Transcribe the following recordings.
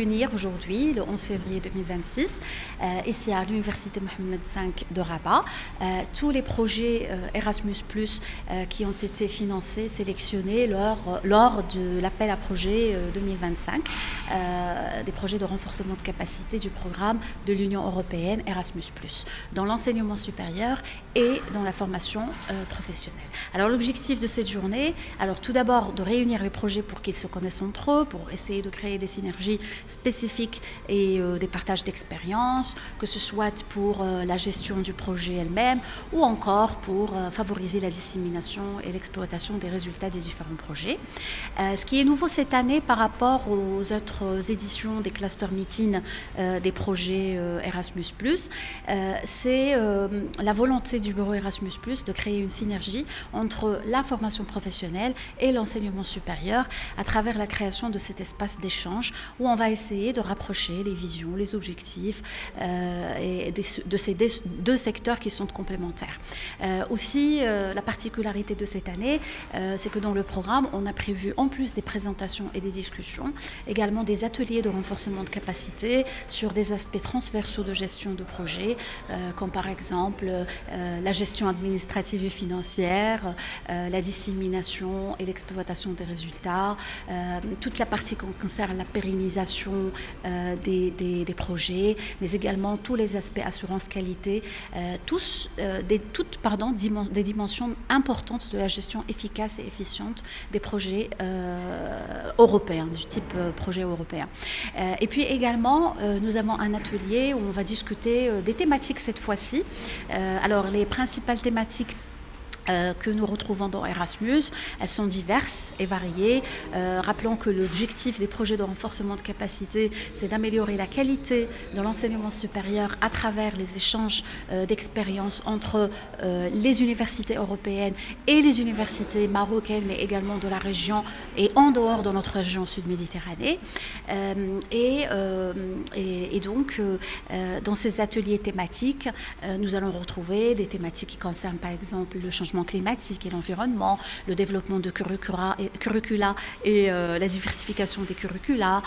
réunir aujourd'hui, le 11 février 2026, ici à l'Université Mohammed V de Rabat, tous les projets Erasmus+, qui ont été financés, sélectionnés lors de l'appel à projet 2025, des projets de renforcement de capacité du programme de l'Union européenne Erasmus+, dans l'enseignement supérieur et dans la formation professionnelle. Alors l'objectif de cette journée, alors tout d'abord de réunir les projets pour qu'ils se connaissent entre eux, pour essayer de créer des synergies spécifiques et des partages d'expériences, que ce soit pour la gestion du projet elle-même ou encore pour favoriser la dissémination et l'exploitation des résultats des différents projets. Ce qui est nouveau cette année par rapport aux autres éditions des cluster meetings des projets Erasmus+, c'est la volonté du bureau Erasmus+, de créer une synergie entre la formation professionnelle et l'enseignement supérieur à travers la création de cet espace d'échange où on va essayer de rapprocher les visions, les objectifs de ces deux secteurs qui sont complémentaires. Aussi, la particularité de cette année, c'est que dans le programme, on a prévu en plus des présentations et des discussions, également des ateliers de renforcement de capacité sur des aspects transversaux de gestion de projet, comme par exemple la gestion administrative et financière, la dissémination et l'exploitation des résultats, toute la partie qui concerne la pérennisation des projets, mais également tous les aspects assurance qualité, des dimensions importantes de la gestion efficace et efficiente des projets européens, du type projet européen. Et puis également, nous avons un atelier où on va discuter des thématiques cette fois-ci. Alors, les principales thématiques que nous retrouvons dans Erasmus, elles sont diverses et variées. Rappelons que l'objectif des projets de renforcement de capacité, c'est d'améliorer la qualité de l'enseignement supérieur à travers les échanges d'expériences entre les universités européennes et les universités marocaines, mais également de la région et en dehors de notre région sud-méditerranée. Et donc, dans ces ateliers thématiques, nous allons retrouver des thématiques qui concernent par exemple le changement climatique et l'environnement, le développement de curricula et la diversification des curricula.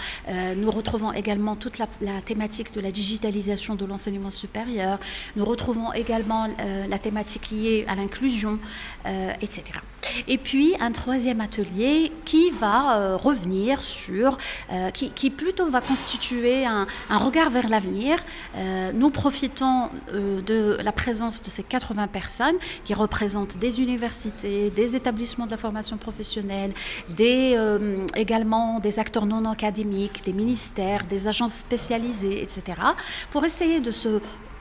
Nous retrouvons également toute la thématique de la digitalisation de l'enseignement supérieur. Nous retrouvons également la thématique liée à l'inclusion, etc. Et puis un troisième atelier qui va revenir sur, qui plutôt va constituer un regard vers l'avenir. Nous profitons de la présence de ces 80 personnes qui représentent des universités, des établissements de la formation professionnelle, également des acteurs non académiques, des ministères, des agences spécialisées, etc., pour essayer de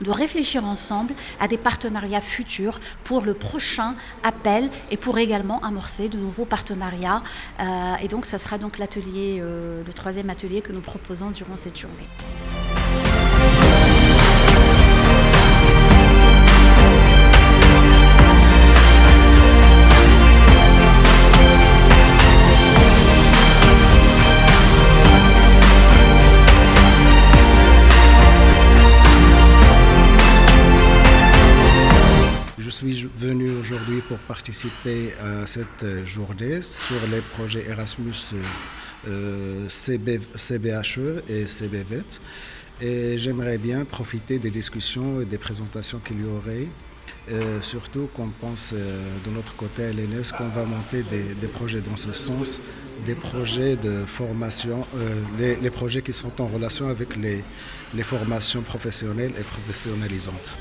réfléchir ensemble à des partenariats futurs pour le prochain appel et pour également amorcer de nouveaux partenariats. Et donc, ça sera donc le troisième atelier que nous proposons durant cette journée. Je suis venu aujourd'hui pour participer à cette journée sur les projets Erasmus CBHE et CBVET. Et j'aimerais bien profiter des discussions et des présentations qu'il y aurait. Surtout qu'on pense de notre côté à l'ENS qu'on va monter des projets dans ce sens, des projets de formation, les projets qui sont en relation avec les formations professionnelles et professionnalisantes.